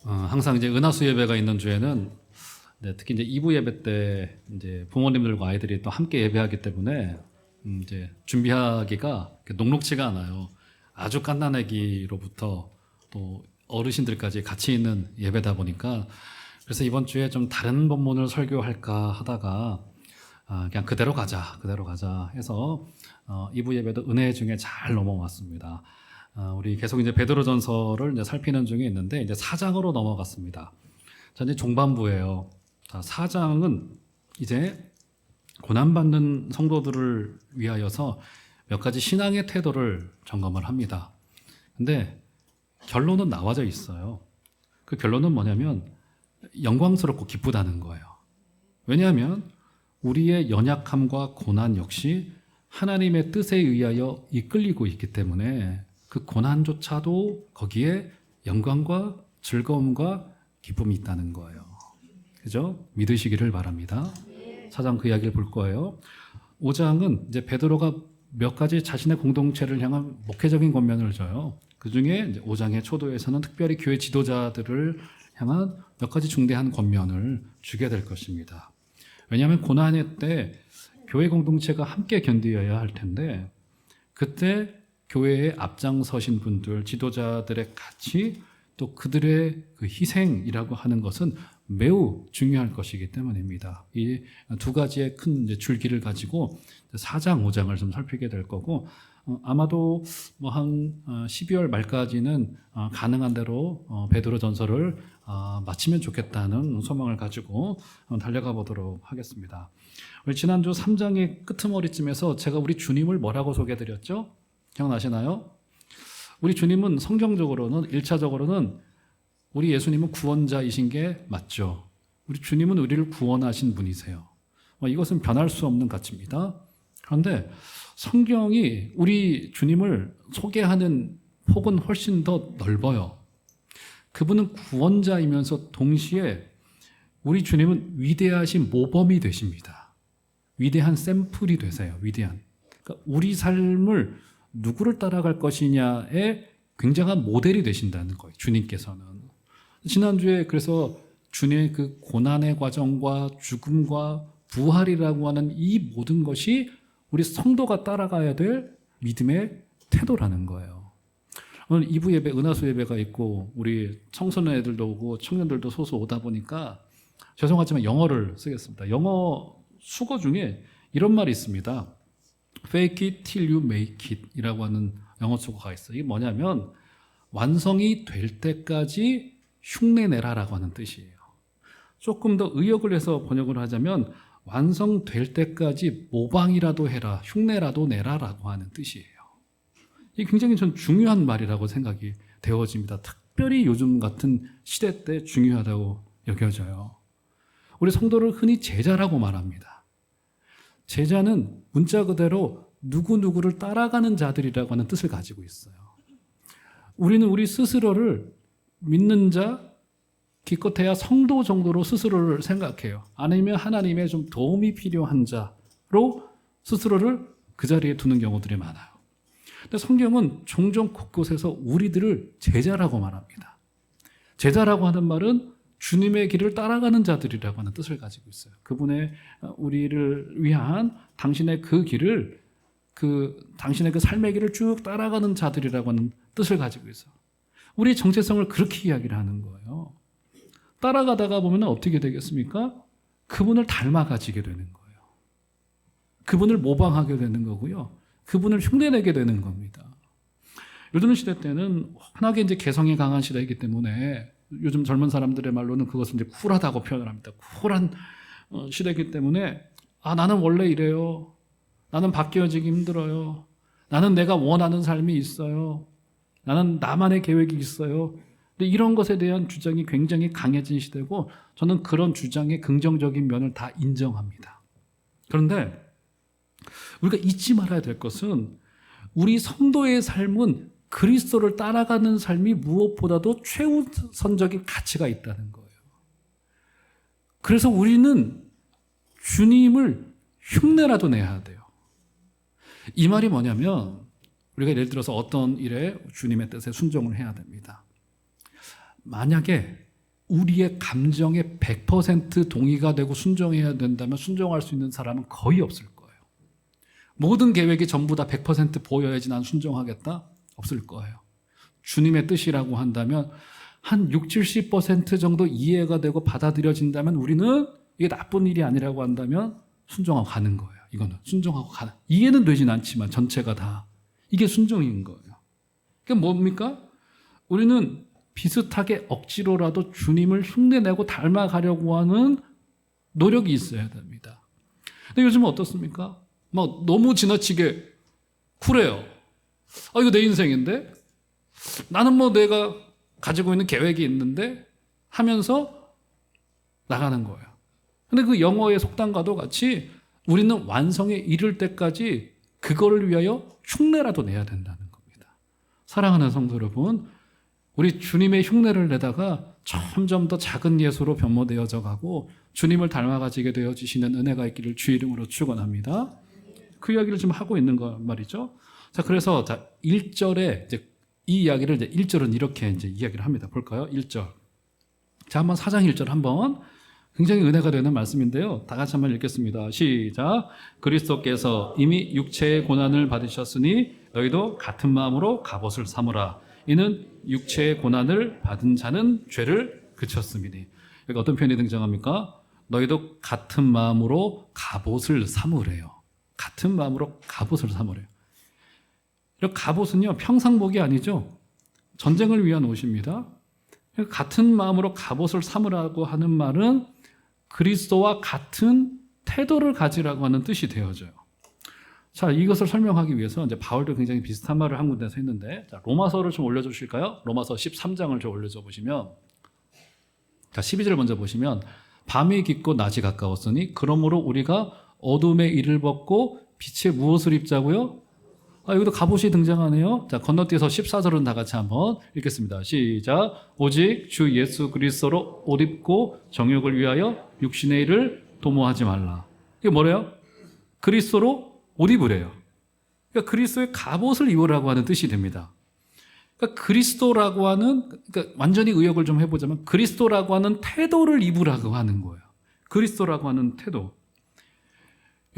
항상 이제 은하수 예배가 있는 주에는 특히 이제 2부 예배 때 이제 부모님들과 아이들이 또 함께 예배하기 때문에 이제 준비하기가 녹록지가 않아요. 아주 갓난아기로부터 또 어르신들까지 같이 있는 예배다 보니까 그래서 이번 주에 좀 다른 본문을 설교할까 하다가 그냥 그대로 가자 해서 2부 예배도 은혜 중에 잘 넘어왔습니다. 우리 계속 이제 베드로전서를 이제 살피는 중에 있는데 이제 4장으로 넘어갔습니다. 자, 이제 중반부예요. 자, 4장은 이제 고난받는 성도들을 위하여서 몇 가지 신앙의 태도를 점검을 합니다. 근데 결론은 나와져 있어요. 그 결론은 뭐냐면 영광스럽고 기쁘다는 거예요. 왜냐하면 우리의 연약함과 고난 역시 하나님의 뜻에 의하여 이끌리고 있기 때문에 그 고난조차도 거기에 영광과 즐거움과 기쁨이 있다는 거예요. 그죠? 믿으시기를 바랍니다. 4장 그 이야기를 볼 거예요. 5장은 이제 베드로가 몇 가지 자신의 공동체를 향한 목회적인 권면을 줘요. 그 중에 이제 5장의 초도에서는 특별히 교회 지도자들을 향한 몇 가지 중대한 권면을 주게 될 것입니다. 왜냐하면 고난의 때 교회 공동체가 함께 견디어야 할 텐데 그때 교회에 앞장서신 분들, 지도자들의 가치, 또 그들의 그 희생이라고 하는 것은 매우 중요할 것이기 때문입니다. 이 두 가지의 큰 줄기를 가지고 4장, 5장을 좀 살피게 될 거고 아마도 뭐 한 12월 말까지는 가능한 대로 베드로 전서를 마치면 좋겠다는 소망을 가지고 달려가 보도록 하겠습니다. 우리 지난주 3장의 끄트머리쯤에서 제가 우리 주님을 뭐라고 소개해드렸죠? 기억나시나요? 우리 주님은 성경적으로는 1차적으로는 우리 예수님은 구원자이신 게 맞죠. 우리 주님은 우리를 구원하신 분이세요. 이것은 변할 수 없는 가치입니다. 그런데 성경이 우리 주님을 소개하는 폭은 훨씬 더 넓어요. 그분은 구원자이면서 동시에 우리 주님은 위대하신 모범이 되십니다. 위대한 샘플이 되세요. 위대한. 그러니까 우리 삶을 누구를 따라갈 것이냐에 굉장한 모델이 되신다는 거예요. 주님께서는. 지난주에 그래서 주님의 그 고난의 과정과 죽음과 부활이라고 하는 이 모든 것이 우리 성도가 따라가야 될 믿음의 태도라는 거예요. 오늘 2부 예배, 은하수 예배가 있고 우리 청소년 애들도 오고 청년들도 소소 오다 보니까 죄송하지만 영어를 쓰겠습니다. 영어 수거 중에 이런 말이 있습니다. Fake it till you make it 이라고 하는 영어 수거가 있어요. 이게 뭐냐면 완성이 될 때까지 흉내내라라고 하는 뜻이에요. 조금 더 의역을 해서 번역을 하자면 완성될 때까지 모방이라도 해라, 흉내라도 내라라고 하는 뜻이에요. 이게 굉장히 전 중요한 말이라고 생각이 되어집니다. 특별히 요즘 같은 시대 때 중요하다고 여겨져요. 우리 성도를 흔히 제자라고 말합니다. 제자는 문자 그대로 누구누구를 따라가는 자들이라고 하는 뜻을 가지고 있어요. 우리는 우리 스스로를 믿는 자, 기껏해야 성도 정도로 스스로를 생각해요. 아니면 하나님의 좀 도움이 필요한 자로 스스로를 그 자리에 두는 경우들이 많아요. 근데 성경은 종종 곳곳에서 우리들을 제자라고 말합니다. 제자라고 하는 말은 주님의 길을 따라가는 자들이라고 하는 뜻을 가지고 있어요. 그분의 우리를 위한 당신의 그 길을 당신의 그 삶의 길을 쭉 따라가는 자들이라고 하는 뜻을 가지고 있어요. 우리 정체성을 그렇게 이야기를 하는 거예요. 따라가다가 보면 어떻게 되겠습니까? 그분을 닮아가지게 되는 거예요. 그분을 모방하게 되는 거고요. 그분을 흉내내게 되는 겁니다. 요즘 시대 때는 워낙에 이제 개성이 강한 시대이기 때문에 요즘 젊은 사람들의 말로는 그것을 이제 쿨하다고 표현을 합니다. 쿨한 시대이기 때문에 나는 원래 이래요. 나는 바뀌어지기 힘들어요. 나는 내가 원하는 삶이 있어요. 나는 나만의 계획이 있어요. 근데 이런 것에 대한 주장이 굉장히 강해진 시대고 저는 그런 주장의 긍정적인 면을 다 인정합니다. 그런데 우리가 잊지 말아야 될 것은 우리 성도의 삶은 그리스도를 따라가는 삶이 무엇보다도 최우선적인 가치가 있다는 거예요. 그래서 우리는 주님을 흉내라도 내야 돼요. 이 말이 뭐냐면 우리가 예를 들어서 어떤 일에 주님의 뜻에 순종을 해야 됩니다. 만약에 우리의 감정에 100% 동의가 되고 순종해야 된다면 순종할 수 있는 사람은 거의 없을 거예요. 모든 계획이 전부 다 100% 보여야지 난 순종하겠다? 없을 거예요. 주님의 뜻이라고 한다면 한 60, 70% 정도 이해가 되고 받아들여진다면 우리는 이게 나쁜 일이 아니라고 한다면 순종하고 가는 거예요. 이거는 순종하고 가는. 이해는 되진 않지만 전체가 다. 이게 순종인 거예요. 그게 뭡니까? 우리는 비슷하게 억지로라도 주님을 흉내내고 닮아가려고 하는 노력이 있어야 됩니다. 근데 요즘은 어떻습니까? 막 너무 지나치게 쿨해요. 아, 이거 내 인생인데? 나는 뭐 내가 가지고 있는 계획이 있는데? 하면서 나가는 거예요. 근데 그 영어의 속담과도 같이 우리는 완성에 이를 때까지 그거를 위하여 흉내라도 내야 된다는 겁니다. 사랑하는 성도 여러분, 우리 주님의 흉내를 내다가 점점 더 작은 예수로 변모되어져 가고 주님을 닮아가지게 되어지시는 은혜가 있기를 주 이름으로 축원합니다. 그 이야기를 지금 하고 있는 거 말이죠. 자, 그래서 1절에 이제 이 이야기를 이제 1절은 이렇게 이제 이야기를 합니다. 볼까요? 1절. 자, 한번 4장 1절 한번 굉장히 은혜가 되는 말씀인데요. 다 같이 한번 읽겠습니다. 시작. 그리스도께서 이미 육체의 고난을 받으셨으니 너희도 같은 마음으로 갑옷을 삼으라. 이는 육체의 고난을 받은 자는 죄를 그쳤음이니. 여기 어떤 표현이 등장합니까? 너희도 같은 마음으로 갑옷을 삼으래요. 같은 마음으로 갑옷을 삼으래요. 이 갑옷은요, 평상복이 아니죠. 전쟁을 위한 옷입니다. 같은 마음으로 갑옷을 삼으라고 하는 말은 그리스도와 같은 태도를 가지라고 하는 뜻이 되어져요. 자, 이것을 설명하기 위해서 이제 바울도 굉장히 비슷한 말을 한 군데서 했는데, 자, 로마서를 좀 올려줘 주실까요? 로마서 13장을 좀 올려줘 보시면, 자, 12절 먼저 보시면, 밤이 깊고 낮이 가까웠으니 그러므로 우리가 어둠의 일을 벗고 빛의 무엇을 입자고요? 아, 여기도 갑옷이 등장하네요. 자, 건너뛰어서 14절은 다 같이 한번 읽겠습니다. 시작. 오직 주 예수 그리스도로 옷 입고 정욕을 위하여 육신의 일을 도모하지 말라. 이게 뭐래요? 그리스도로 옷 입으래요. 그러니까 그리스도의 갑옷을 입으라고 하는 뜻이 됩니다. 그러니까 그리스도라고 하는, 그러니까 완전히 의역을 좀 해보자면 그리스도라고 하는 태도를 입으라고 하는 거예요. 그리스도라고 하는 태도.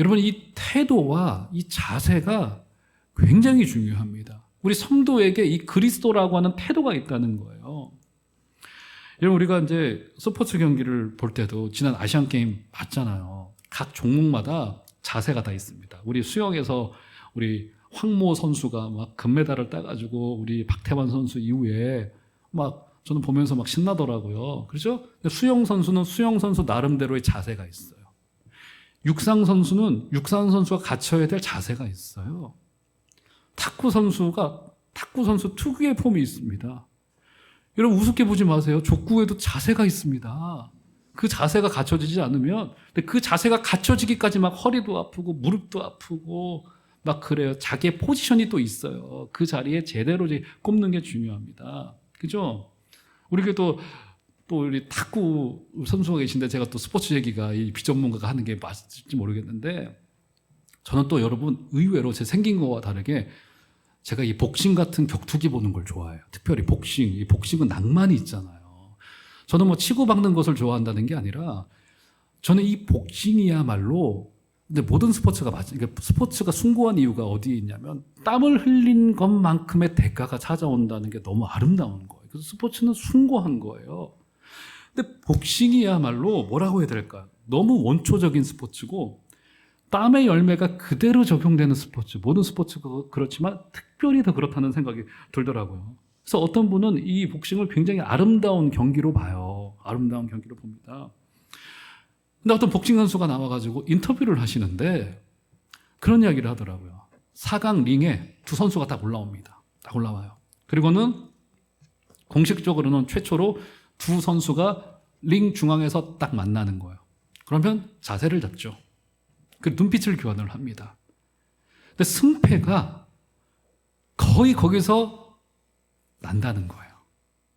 여러분, 이 태도와 이 자세가 굉장히 중요합니다. 우리 성도에게 이 그리스도라고 하는 태도가 있다는 거예요. 여러분, 우리가 이제 스포츠 경기를 볼 때도 지난 아시안 게임 봤잖아요. 각 종목마다 자세가 다 있습니다. 우리 수영에서 우리 황모 선수가 막 금메달을 따가지고 우리 박태환 선수 이후에 막 저는 보면서 막 신나더라고요. 그렇죠? 수영 선수는 수영 선수 나름대로의 자세가 있어요. 육상 선수는 육상 선수가 갖춰야 될 자세가 있어요. 탁구 선수가 탁구 선수 특유의 폼이 있습니다. 여러분, 우습게 보지 마세요. 족구에도 자세가 있습니다. 그 자세가 갖춰지지 않으면, 근데 그 자세가 갖춰지기까지 막 허리도 아프고 무릎도 아프고 막 그래요. 자기의 포지션이 또 있어요. 그 자리에 제대로 꼽는 게 중요합니다. 그죠? 우리 또 우리 탁구 선수가 계신데 제가 또 스포츠 얘기가 이 비전문가가 하는 게 맞을지 모르겠는데, 저는 또 여러분 의외로 제 생긴 거와 다르게 제가 이 복싱 같은 격투기 보는 걸 좋아해요. 특별히 복싱. 이 복싱은 낭만이 있잖아요. 저는 뭐 치고박는 것을 좋아한다는 게 아니라 저는 이 복싱이야말로, 근데 모든 스포츠가 그러니까 스포츠가 숭고한 이유가 어디에 있냐면 땀을 흘린 것만큼의 대가가 찾아온다는 게 너무 아름다운 거예요. 그래서 스포츠는 숭고한 거예요. 근데 복싱이야말로 뭐라고 해야 될까? 너무 원초적인 스포츠고 땀의 열매가 그대로 적용되는 스포츠. 모든 스포츠가 그렇지만 특별히 더 그렇다는 생각이 들더라고요. 그래서 어떤 분은 이 복싱을 굉장히 아름다운 경기로 봐요. 아름다운 경기로 봅니다. 근데 어떤 복싱 선수가 나와가지고 인터뷰를 하시는데 그런 이야기를 하더라고요. 4강 링에 두 선수가 딱 올라옵니다. 딱 올라와요. 그리고는 공식적으로는 최초로 두 선수가 링 중앙에서 딱 만나는 거예요. 그러면 자세를 잡죠. 그 눈빛을 교환을 합니다. 근데 승패가 거의 거기서 난다는 거예요.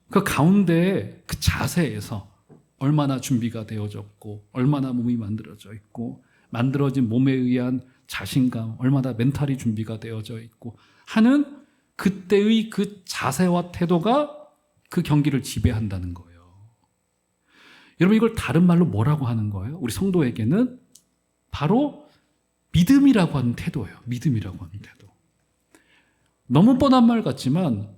그 가운데에 그 자세에서 얼마나 준비가 되어졌고 얼마나 몸이 만들어져 있고 만들어진 몸에 의한 자신감, 얼마나 멘탈이 준비가 되어져 있고 하는 그때의 그 자세와 태도가 그 경기를 지배한다는 거예요. 여러분 이걸 다른 말로 뭐라고 하는 거예요? 우리 성도에게는 바로 믿음이라고 하는 태도예요. 믿음이라고 하는 태도. 너무 뻔한 말 같지만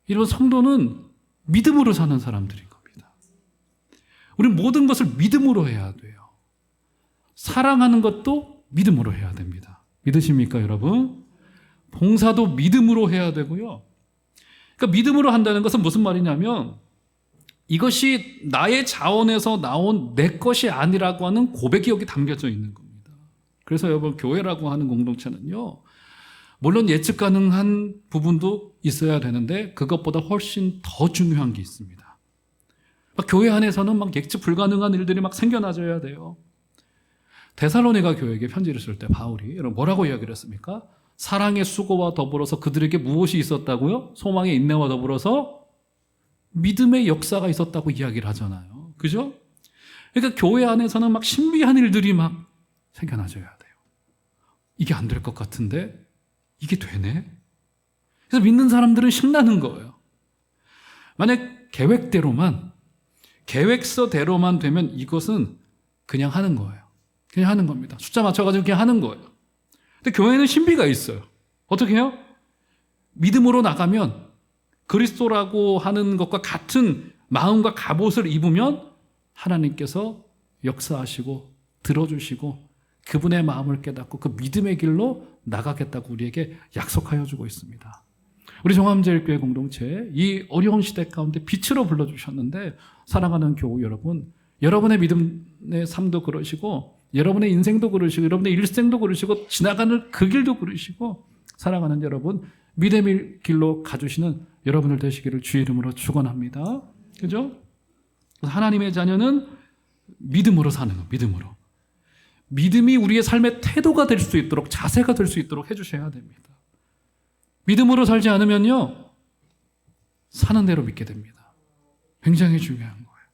이런 성도는 믿음으로 사는 사람들인 겁니다. 우리는 모든 것을 믿음으로 해야 돼요. 사랑하는 것도 믿음으로 해야 됩니다. 믿으십니까, 여러분? 봉사도 믿음으로 해야 되고요. 그러니까 믿음으로 한다는 것은 무슨 말이냐면 이것이 나의 자원에서 나온 내 것이 아니라고 하는 고백이 여기 담겨져 있는 겁니다. 그래서 여러분 교회라고 하는 공동체는요. 물론 예측 가능한 부분도 있어야 되는데 그것보다 훨씬 더 중요한 게 있습니다. 교회 안에서는 막 예측 불가능한 일들이 막 생겨나줘야 돼요. 데살로니가 교회에게 편지를 쓸 때 바울이 여러분 뭐라고 이야기를 했습니까? 사랑의 수고와 더불어서 그들에게 무엇이 있었다고요? 소망의 인내와 더불어서 믿음의 역사가 있었다고 이야기를 하잖아요. 그죠? 그러니까 교회 안에서는 막 신비한 일들이 막 생겨나줘야 돼요. 이게 안 될 것 같은데 이게 되네? 그래서 믿는 사람들은 신나는 거예요. 만약 계획서대로만 되면 이것은 그냥 하는 거예요. 그냥 하는 겁니다. 숫자 맞춰가지고 그냥 하는 거예요. 근데 교회는 신비가 있어요. 어떻게 해요? 믿음으로 나가면 그리스도라고 하는 것과 같은 마음과 갑옷을 입으면 하나님께서 역사하시고 들어주시고 그분의 마음을 깨닫고 그 믿음의 길로 나가겠다고 우리에게 약속하여 주고 있습니다. 우리 종암제일교회 공동체 이 어려운 시대 가운데 빛으로 불러주셨는데 사랑하는 교우 여러분, 여러분의 믿음의 삶도 그러시고 여러분의 인생도 그러시고 여러분의 일생도 그러시고 지나가는 그 길도 그러시고 사랑하는 여러분 믿음의 길로 가주시는 여러분들 되시기를 주의 이름으로 축원합니다. 그죠? 하나님의 자녀는 믿음으로 사는 거, 믿음으로. 믿음이 우리의 삶의 태도가 될 수 있도록 자세가 될 수 있도록 해주셔야 됩니다. 믿음으로 살지 않으면요 사는 대로 믿게 됩니다. 굉장히 중요한 거예요.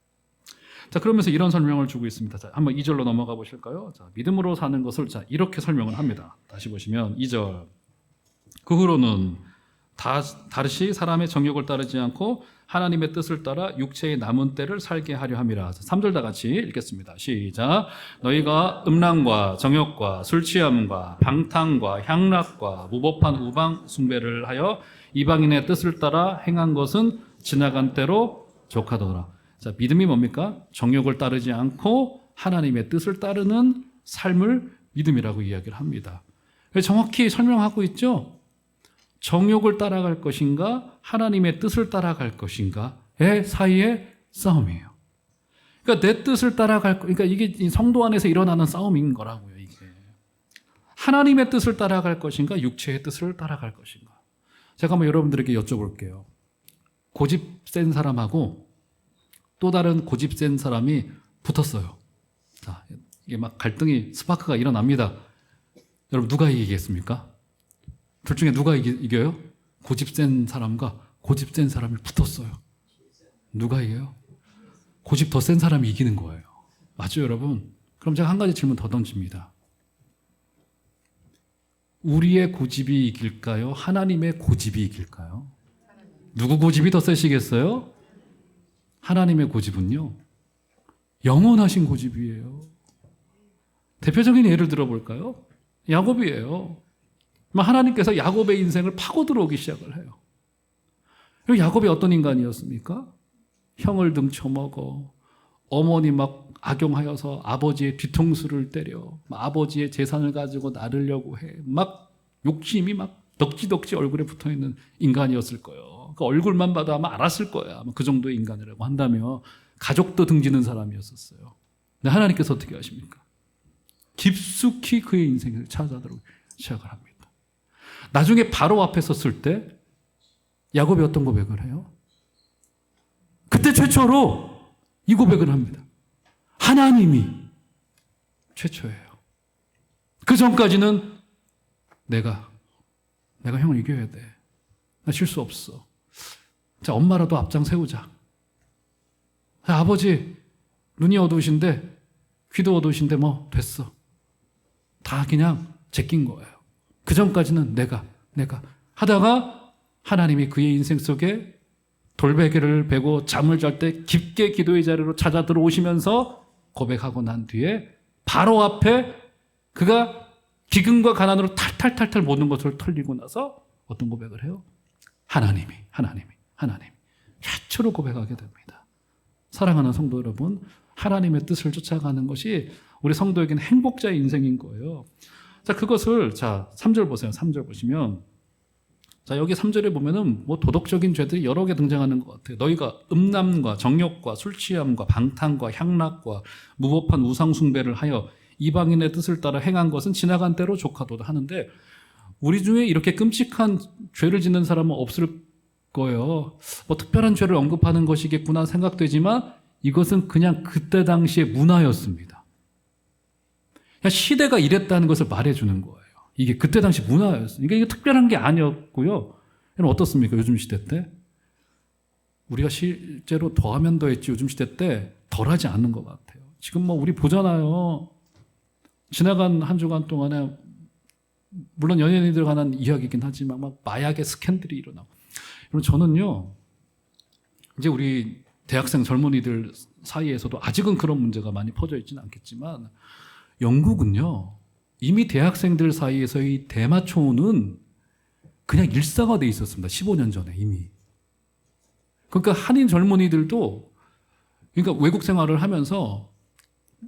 자, 그러면서 이런 설명을 주고 있습니다. 자, 한번 2절로 넘어가 보실까요? 자, 믿음으로 사는 것을 자, 이렇게 설명을 합니다. 다시 보시면 2절. 그 후로는 다시 사람의 정욕을 따르지 않고 하나님의 뜻을 따라 육체의 남은 때를 살게 하려 함이라. 3절 다 같이 읽겠습니다. 시작. 너희가 음란과 정욕과 술 취함과 방탕과 향락과 무법한 우방 숭배를 하여 이방인의 뜻을 따라 행한 것은 지나간 때로 족하더라. 자, 믿음이 뭡니까? 정욕을 따르지 않고 하나님의 뜻을 따르는 삶을 믿음이라고 이야기를 합니다. 정확히 설명하고 있죠? 정욕을 따라갈 것인가 하나님의 뜻을 따라갈 것인가의 사이의 싸움이에요. 그러니까 내 뜻을 따라갈 그러니까 이게 성도 안에서 일어나는 싸움인 거라고요. 이게 하나님의 뜻을 따라갈 것인가 육체의 뜻을 따라갈 것인가. 제가 한번 여러분들에게 여쭤볼게요. 고집 센 사람하고 또 다른 고집 센 사람이 붙었어요. 자, 이게 막 갈등이 스파크가 일어납니다. 여러분 누가 이기겠습니까? 둘 중에 누가 이겨요? 고집 센 사람과 고집 센 사람이 붙었어요. 누가 이겨요? 고집 더 센 사람이 이기는 거예요. 맞죠, 여러분? 그럼 제가 한 가지 질문 더 던집니다. 우리의 고집이 이길까요? 하나님의 고집이 이길까요? 누구 고집이 더 세시겠어요? 하나님의 고집은요, 영원하신 고집이에요. 대표적인 예를 들어볼까요? 야곱이에요. 하나님께서 야곱의 인생을 파고 들어오기 시작을 해요. 야곱이 어떤 인간이었습니까? 형을 등쳐먹어, 어머니 막 악용하여서 아버지의 뒤통수를 때려, 아버지의 재산을 가지고 나르려고 해, 막 욕심이 막 덕지덕지 얼굴에 붙어있는 인간이었을 거예요. 그 얼굴만 봐도 아마 알았을 거예요. 아마 그 정도의 인간이라고 한다며 가족도 등지는 사람이었었어요. 근데 하나님께서 어떻게 하십니까? 깊숙이 그의 인생을 찾아들어오기 시작을 합니다. 나중에 바로 앞에 섰을 때 야곱이 어떤 고백을 해요? 그때 최초로 이 고백을 합니다. 하나님이 최초예요. 그 전까지는 내가 형을 이겨야 돼. 나 질 수 없어. 자, 엄마라도 앞장 세우자. 자, 아버지 눈이 어두우신데 귀도 어두우신데 뭐 됐어. 다 그냥 제낀 거예요. 그 전까지는 내가 하다가 하나님이 그의 인생 속에 돌베개를 베고 잠을 잘 때 깊게 기도의 자리로 찾아 들어오시면서 고백하고 난 뒤에 바로 앞에 그가 기근과 가난으로 탈탈탈탈 모든 것을 털리고 나서 어떤 고백을 해요? 하나님이 최초로 고백하게 됩니다. 사랑하는 성도 여러분, 하나님의 뜻을 쫓아가는 것이 우리 성도에게는 행복자의 인생인 거예요. 자, 그것을 3절 보세요. 3절 보시면 자, 여기 3절에 보면은 뭐 도덕적인 죄들이 여러 개 등장하는 것 같아요. 너희가 음란과 정욕과 술 취함과 방탕과 향락과 무법한 우상 숭배를 하여 이방인의 뜻을 따라 행한 것은 지나간 때로 조카도다 하는데, 우리 중에 이렇게 끔찍한 죄를 짓는 사람은 없을 거예요. 뭐 특별한 죄를 언급하는 것이겠구나 생각되지만 이것은 그냥 그때 당시의 문화였습니다. 그냥 시대가 이랬다는 것을 말해주는 거예요. 이게 그때 당시 문화였어요. 이게 특별한 게 아니었고요. 어떻습니까? 요즘 시대 때? 우리가 실제로 더하면 더했지 요즘 시대 때 덜하지 않는 것 같아요. 지금 뭐 우리 보잖아요. 지나간 한 주간 동안에 물론 연예인들 관한 이야기이긴 하지만 막 마약의 스캔들이 일어나고. 여러분, 저는요 이제 우리 대학생 젊은이들 사이에서도 아직은 그런 문제가 많이 퍼져 있지는 않겠지만 영국은요 이미 대학생들 사이에서의 대마초는 그냥 일상화돼 있었습니다. 15년 전에 이미. 그러니까 한인 젊은이들도 그러니까 외국 생활을 하면서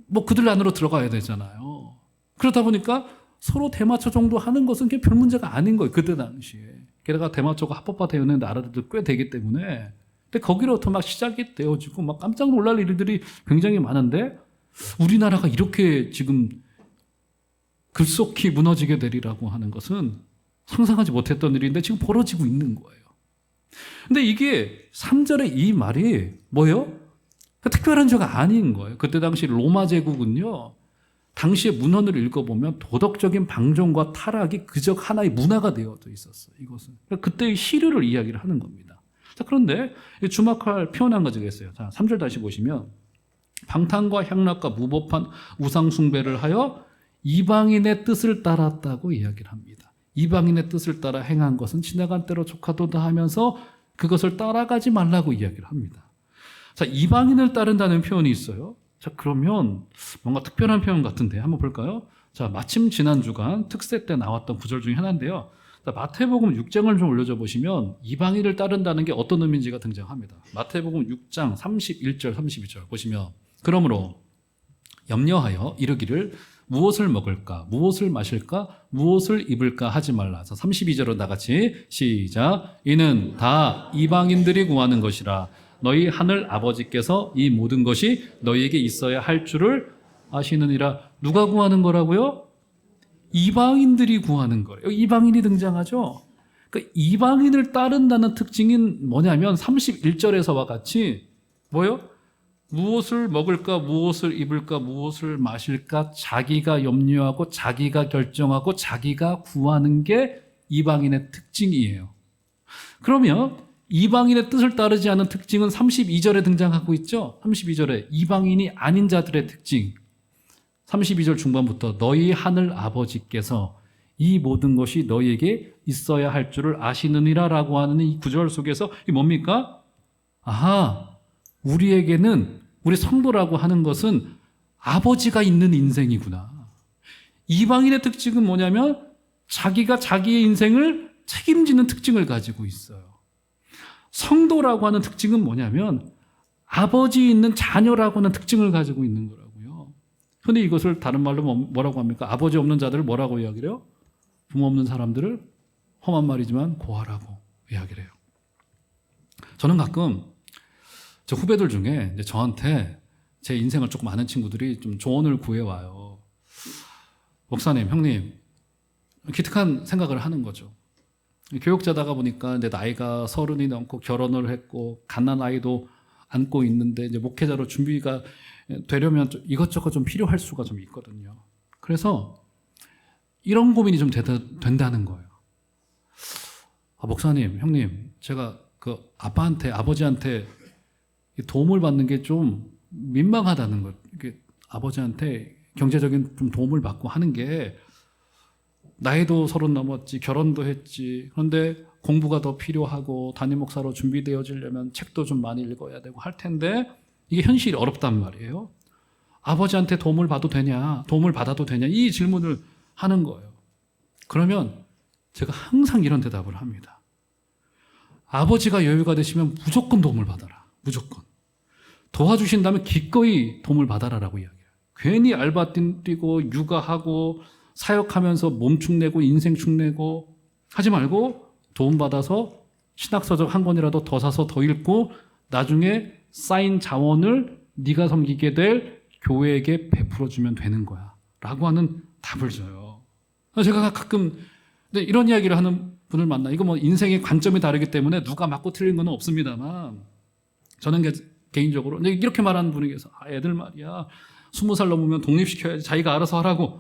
뭐 그들 안으로 들어가야 되잖아요. 그러다 보니까 서로 대마초 정도 하는 것은 별 문제가 아닌 거예요. 그때 당시에. 게다가 대마초가 합법화되는 나라들도 꽤 되기 때문에. 근데 거기로부터 막 시작이 되어지고 막 깜짝 놀랄 일들이 굉장히 많은데 우리나라가 이렇게 지금 급속히 무너지게 되리라고 하는 것은 상상하지 못했던 일인데 지금 벌어지고 있는 거예요. 근데 이게 3절의 이 말이 뭐예요? 특별한 죄가 아닌 거예요. 그때 당시 로마 제국은요, 당시의 문헌을 읽어보면 도덕적인 방종과 타락이 그저 하나의 문화가 되어져 있었어요. 이것은. 그때의 시류를 이야기를 하는 겁니다. 자, 그런데 주목할 표현 한 가지가 있어요. 자, 3절 다시 보시면 방탕과 향락과 무법한 우상 숭배를 하여 이방인의 뜻을 따랐다고 이야기를 합니다. 이방인의 뜻을 따라 행한 것은 지나간 때로 조카도다 하면서 그것을 따라가지 말라고 이야기를 합니다. 자, 이방인을 따른다는 표현이 있어요. 자, 그러면 뭔가 특별한 표현 같은데 한번 볼까요? 자, 마침 지난 주간 특세 때 나왔던 구절 중에 하나인데요. 자, 마태복음 6장을 좀 올려줘 보시면 이방인을 따른다는 게 어떤 의미인지가 등장합니다. 마태복음 6장 31절 32절 보시면 그러므로 염려하여 이르기를 무엇을 먹을까, 무엇을 마실까, 무엇을 입을까 하지 말라. 32절로 나같이 시작. 이는 다 이방인들이 구하는 것이라. 너희 하늘 아버지께서 이 모든 것이 너희에게 있어야 할 줄을 아시느니라. 누가 구하는 거라고요? 이방인들이 구하는 거예요. 이방인이 등장하죠. 그러니까 이방인을 따른다는 특징이 뭐냐면 31절에서와 같이 뭐요? 무엇을 먹을까, 무엇을 입을까, 무엇을 마실까 자기가 염려하고 자기가 결정하고 자기가 구하는 게 이방인의 특징이에요. 그러면 이방인의 뜻을 따르지 않은 특징은 32절에 등장하고 있죠. 32절에 이방인이 아닌 자들의 특징. 32절 중반부터 너희 하늘 아버지께서 이 모든 것이 너희에게 있어야 할 줄을 아시느니라 라고 하는 이 구절 속에서 이게 뭡니까? 아하, 우리에게는 우리 성도라고 하는 것은 아버지가 있는 인생이구나. 이방인의 특징은 뭐냐면 자기가 자기의 인생을 책임지는 특징을 가지고 있어요. 성도라고 하는 특징은 뭐냐면 아버지 있는 자녀라고 하는 특징을 가지고 있는 거라고요. 그런데 이것을 다른 말로 뭐라고 합니까? 아버지 없는 자들을 뭐라고 이야기를 해요? 부모 없는 사람들을 험한 말이지만 고아라고 이야기를 해요. 저는 가끔 저 후배들 중에 이제 저한테 제 인생을 조금 아는 친구들이 좀 조언을 구해와요. 목사님, 형님, 기특한 생각을 하는 거죠. 교육자다가 보니까 이제 나이가 30이 넘고 결혼을 했고 갓난 아이도 안고 있는데 이제 목회자로 준비가 되려면 이것저것 좀 필요할 수가 좀 있거든요. 그래서 이런 고민이 좀 된다는 거예요. 아, 목사님, 형님, 제가 그 아버지한테 도움을 받는 게 좀 민망하다는 것. 아버지한테 경제적인 좀 도움을 받고 하는 게 나이도 30 넘었지, 결혼도 했지. 그런데 공부가 더 필요하고 담임 목사로 준비되어지려면 책도 좀 많이 읽어야 되고 할 텐데 이게 현실이 어렵단 말이에요. 아버지한테 도움을 받아도 되냐 이 질문을 하는 거예요. 그러면 제가 항상 이런 대답을 합니다. 아버지가 여유가 되시면 무조건 도움을 받아라. 무조건. 도와주신다면 기꺼이 도움을 받아라라고 이야기해요. 괜히 알바 뛰고 육아하고 사역하면서 몸축내고 인생축내고 하지 말고 도움받아서 신학서적 한 권이라도 더 사서 더 읽고 나중에 쌓인 자원을 네가 섬기게 될 교회에게 베풀어주면 되는 거야 라고 하는 답을 줘요. 제가 가끔 이런 이야기를 하는 분을 만나. 이거 뭐 인생의 관점이 다르기 때문에 누가 맞고 틀린 건 없습니다만 저는 개인적으로 이렇게 말하는 분이 계셔서 애들 말이야 20살 넘으면 독립시켜야지 자기가 알아서 하라고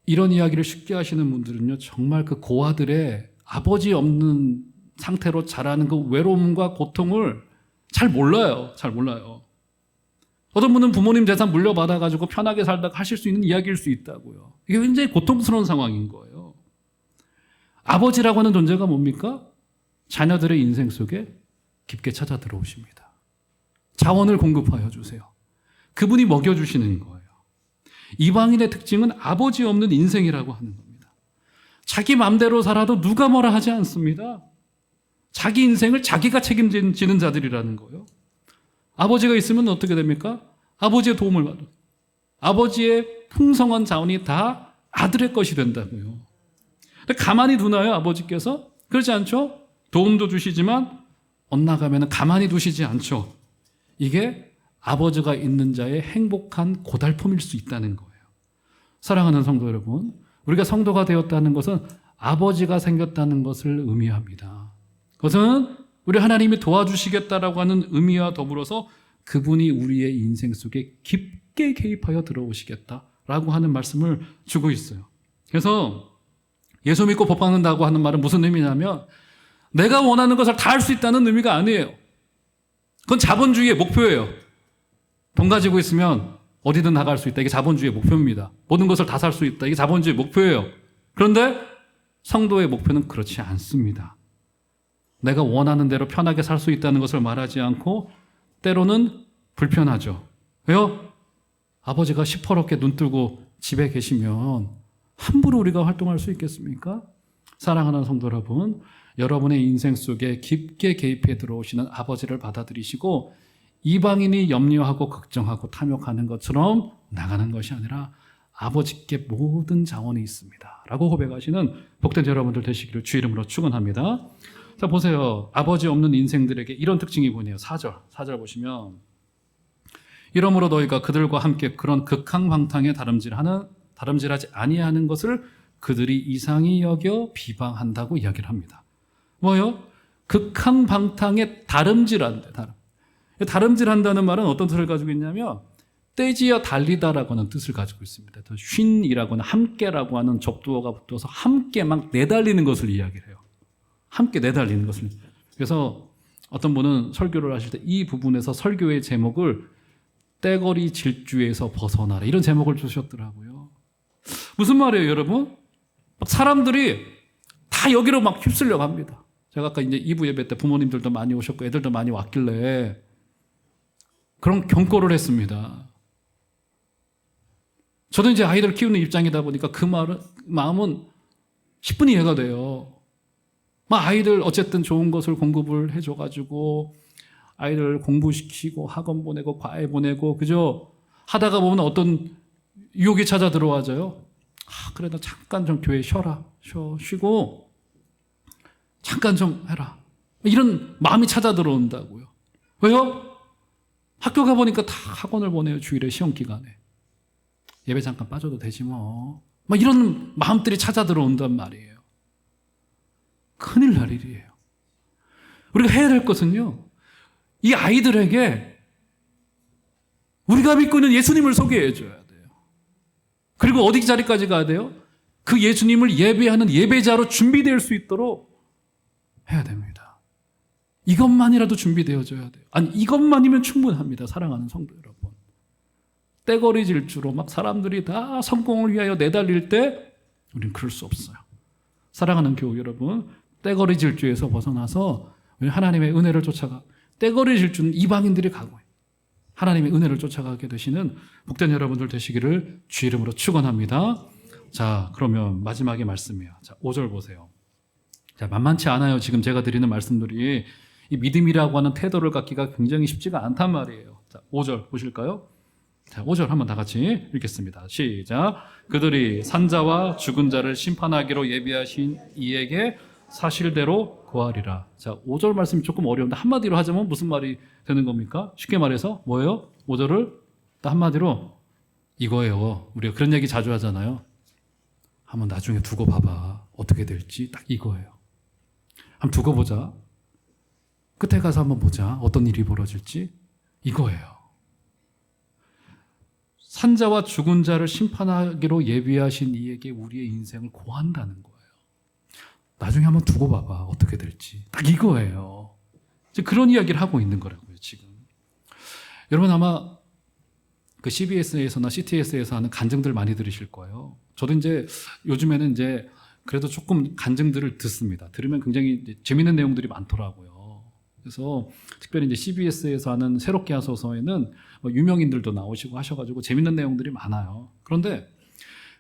이런 이야기를 쉽게 하시는 분들은요 정말 그 고아들의 아버지 없는 상태로 자라는 그 외로움과 고통을 잘 몰라요. 어떤 분은 부모님 재산 물려받아가지고 편하게 살다가 하실 수 있는 이야기일 수 있다고요. 이게 굉장히 고통스러운 상황인 거예요. 아버지라고 하는 존재가 뭡니까? 자녀들의 인생 속에 깊게 찾아 들어오십니다. 자원을 공급하여 주세요. 그분이 먹여주시는 거예요. 이방인의 특징은 아버지 없는 인생이라고 하는 겁니다. 자기 마음대로 살아도 누가 뭐라 하지 않습니다. 자기 인생을 자기가 책임지는 자들이라는 거예요. 아버지가 있으면 어떻게 됩니까? 아버지의 도움을 받아. 아버지의 풍성한 자원이 다 아들의 것이 된다고요. 근데 가만히 두나요, 아버지께서? 그렇지 않죠? 도움도 주시지만 엇나가면 가만히 두시지 않죠. 이게 아버지가 있는 자의 행복한 고달픔일 수 있다는 거예요. 사랑하는 성도 여러분, 우리가 성도가 되었다는 것은 아버지가 생겼다는 것을 의미합니다. 그것은 우리 하나님이 도와주시겠다라고 하는 의미와 더불어서 그분이 우리의 인생 속에 깊게 개입하여 들어오시겠다라고 하는 말씀을 주고 있어요. 그래서 예수 믿고 복 받는다고 하는 말은 무슨 의미냐면 내가 원하는 것을 다 할 수 있다는 의미가 아니에요. 그건 자본주의의 목표예요. 돈 가지고 있으면 어디든 나갈 수 있다. 이게 자본주의의 목표입니다. 모든 것을 다 살 수 있다. 이게 자본주의의 목표예요. 그런데 성도의 목표는 그렇지 않습니다. 내가 원하는 대로 편하게 살 수 있다는 것을 말하지 않고 때로는 불편하죠. 왜요? 아버지가 시퍼렇게 눈 뜨고 집에 계시면 함부로 우리가 활동할 수 있겠습니까? 사랑하는 성도 여러분, 여러분의 인생 속에 깊게 개입해 들어오시는 아버지를 받아들이시고 이방인이 염려하고 걱정하고 탐욕하는 것처럼 나가는 것이 아니라 아버지께 모든 자원이 있습니다 라고 고백하시는 복된 여러분들 되시기를 주 이름으로 축원합니다. 자, 보세요. 아버지 없는 인생들에게 이런 특징이 뭐냐요? 4절 보시면 이러므로 너희가 그들과 함께 그런 극항방탕에 다름질하지 아니하는 것을 그들이 이상히 여겨 비방한다고 이야기를 합니다. 뭐요? 극항방탕에 다름질한다. 다름질한다는 말은 어떤 뜻을 가지고 있냐면 떼지어 달리다라고 하는 뜻을 가지고 있습니다. 쉰이라고 하는 함께라고 하는 적두어가 붙어서 함께 막 내달리는 것을 이야기를 해요. 함께 내달리는 것을. 그래서 어떤 분은 설교를 하실 때 이 부분에서 설교의 제목을 떼거리 질주에서 벗어나라 이런 제목을 주셨더라고요. 무슨 말이에요, 여러분? 사람들이 다 여기로 막 휩쓸려 갑니다. 제가 아까 이제 2부 예배 때 부모님들도 많이 오셨고 애들도 많이 왔길래 그런 경고를 했습니다. 저도 이제 아이들 키우는 입장이다 보니까 그 마음은 10분이 이해가 돼요. 아이들 어쨌든 좋은 것을 공급을 해줘가지고 아이들 공부시키고 학원 보내고 과외 보내고 그죠? 하다가 보면 어떤 유혹이 찾아 들어와져요. 그래 나 잠깐 좀 교회 쉬고 잠깐 좀 해라. 이런 마음이 찾아 들어온다고요. 왜요? 학교 가보니까 다 학원을 보내요. 주일에 시험 기간에. 예배 잠깐 빠져도 되지 뭐. 이런 마음들이 찾아 들어온단 말이에요. 큰일 날 일이에요. 우리가 해야 될 것은요, 이 아이들에게 우리가 믿고 있는 예수님을 소개해 줘야 돼요. 그리고 어디 자리까지 가야 돼요? 그 예수님을 예배하는 예배자로 준비될 수 있도록 해야 됩니다. 이것만이라도 준비되어져야 돼요. 아니, 이것만이면 충분합니다. 사랑하는 성도 여러분. 떼거리 질주로 막 사람들이 다 성공을 위하여 내달릴 때 우리는 그럴 수 없어요. 사랑하는 교우 여러분, 떼거리 질주에서 벗어나서 하나님의 은혜를 쫓아가. 떼거리 질주는 이방인들이 가고 하나님의 은혜를 쫓아가게 되시는 복된 여러분들 되시기를 주 이름으로 축원합니다. 자, 그러면 마지막의 말씀이에요. 자, 5절 보세요. 자, 만만치 않아요. 지금 제가 드리는 말씀들이 이 믿음이라고 하는 태도를 갖기가 굉장히 쉽지가 않단 말이에요. 자, 5절 보실까요? 자, 5절 한번 다 같이 읽겠습니다. 시작. 그들이 산자와 죽은 자를 심판하기로 예비하신 이에게 사실대로 구하리라. 자, 5절 말씀이 조금 어려운데 한마디로 하자면 무슨 말이 되는 겁니까? 쉽게 말해서 뭐예요? 5절을 한마디로 이거예요. 우리가 그런 얘기 자주 하잖아요. 한번 나중에 두고 봐봐. 어떻게 될지 딱 이거예요. 한번 두고 보자. 끝에 가서 한번 보자. 어떤 일이 벌어질지 이거예요. 산자와 죽은 자를 심판하기로 예비하신 이에게 우리의 인생을 고한다는 거예요. 나중에 한번 두고 봐봐. 어떻게 될지. 딱 이거예요. 그런 이야기를 하고 있는 거라고요, 지금. 여러분 아마 그 CBS에서나 CTS에서 하는 간증들 많이 들으실 거예요. 저도 이제 요즘에는 이제 그래도 조금 간증들을 듣습니다. 들으면 굉장히 재밌는 내용들이 많더라고요. 그래서 특별히 이제 CBS에서 하는 새롭게 하소서에는 뭐 유명인들도 나오시고 하셔가지고 재밌는 내용들이 많아요. 그런데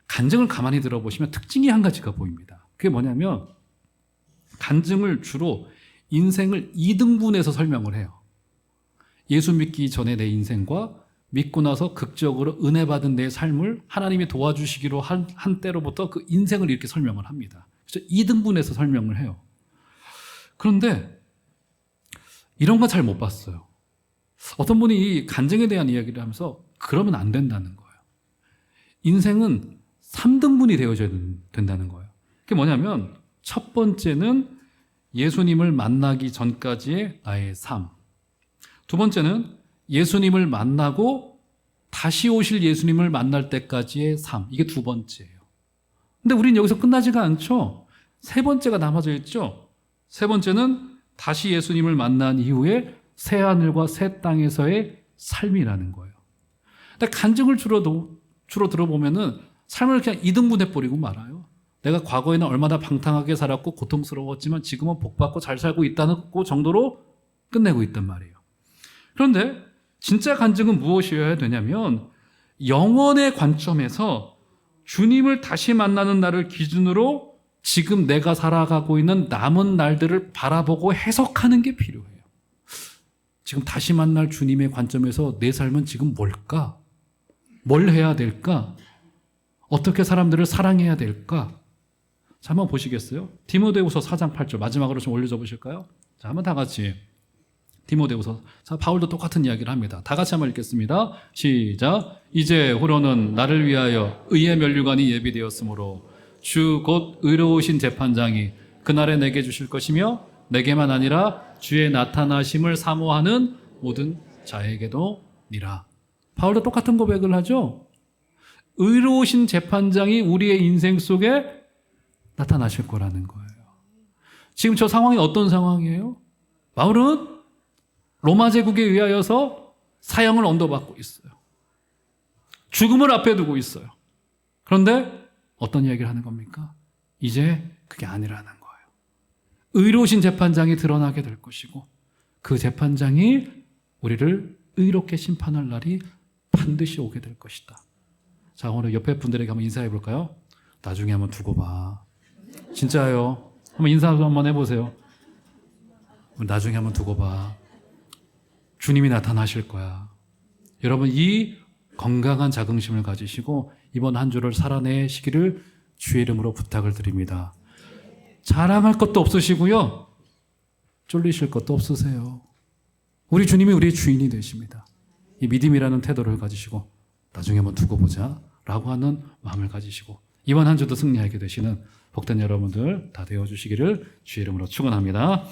간증을 가만히 들어보시면 특징이 한 가지가 보입니다. 그게 뭐냐면 간증을 주로 인생을 2등분해서 설명을 해요. 예수 믿기 전에 내 인생과 믿고 나서 극적으로 은혜 받은 내 삶을 하나님이 도와주시기로 한 때로부터 그 인생을 이렇게 설명을 합니다. 그래서 2등분해서 설명을 해요. 그런데 이런 건 잘 못 봤어요. 어떤 분이 이 간증에 대한 이야기를 하면서 그러면 안 된다는 거예요. 인생은 3등분이 되어져야 된다는 거예요. 그게 뭐냐면 첫 번째는 예수님을 만나기 전까지의 나의 삶. 두 번째는 예수님을 만나고 다시 오실 예수님을 만날 때까지의 삶. 이게 두 번째예요. 근데 우린 여기서 끝나지가 않죠. 세 번째가 남아져 있죠. 세 번째는 다시 예수님을 만난 이후에 새 하늘과 새 땅에서의 삶이라는 거예요. 근데 간증을 주로 들어보면은 삶을 그냥 2등분해 버리고 말아요. 내가 과거에는 얼마나 방탕하게 살았고 고통스러웠지만 지금은 복받고 잘 살고 있다는 그 정도로 끝내고 있단 말이에요. 그런데 진짜 간증은 무엇이어야 되냐면 영원의 관점에서 주님을 다시 만나는 날을 기준으로 지금 내가 살아가고 있는 남은 날들을 바라보고 해석하는 게 필요해요. 지금 다시 만날 주님의 관점에서 내 삶은 지금 뭘까? 뭘 해야 될까? 어떻게 사람들을 사랑해야 될까? 자, 한번 보시겠어요? 디모데후서 4장 8절 마지막으로 좀 올려줘 보실까요? 자, 한번 다 같이 디모데후서. 자, 바울도 똑같은 이야기를 합니다. 다 같이 한번 읽겠습니다. 시작. 이제 후로는 나를 위하여 의의 면류관이 예비되었으므로 주 곧 의로우신 재판장이 그날에 내게 주실 것이며 내게만 아니라 주의 나타나심을 사모하는 모든 자에게도 니라. 바울도 똑같은 고백을 하죠. 의로우신 재판장이 우리의 인생 속에 나타나실 거라는 거예요. 지금 저 상황이 어떤 상황이에요? 바울은 로마 제국에 의하여서 사형을 언도받고 있어요. 죽음을 앞에 두고 있어요. 그런데 어떤 이야기를 하는 겁니까? 이제 그게 아니라는 거예요. 의로우신 재판장이 드러나게 될 것이고 그 재판장이 우리를 의롭게 심판할 날이 반드시 오게 될 것이다. 자, 오늘 옆에 분들에게 한번 인사해 볼까요? 나중에 한번 두고 봐. 진짜요. 한번 인사 한번 해보세요. 나중에 한번 두고 봐. 주님이 나타나실 거야. 여러분 이 건강한 자긍심을 가지시고 이번 한 주를 살아내시기를 주의 이름으로 부탁을 드립니다. 자랑할 것도 없으시고요. 쫄리실 것도 없으세요. 우리 주님이 우리의 주인이 되십니다. 이 믿음이라는 태도를 가지시고 나중에 한번 두고 보자 라고 하는 마음을 가지시고 이번 한 주도 승리하게 되시는 복된 여러분들 다 되어주시기를 주의 이름으로 축원합니다.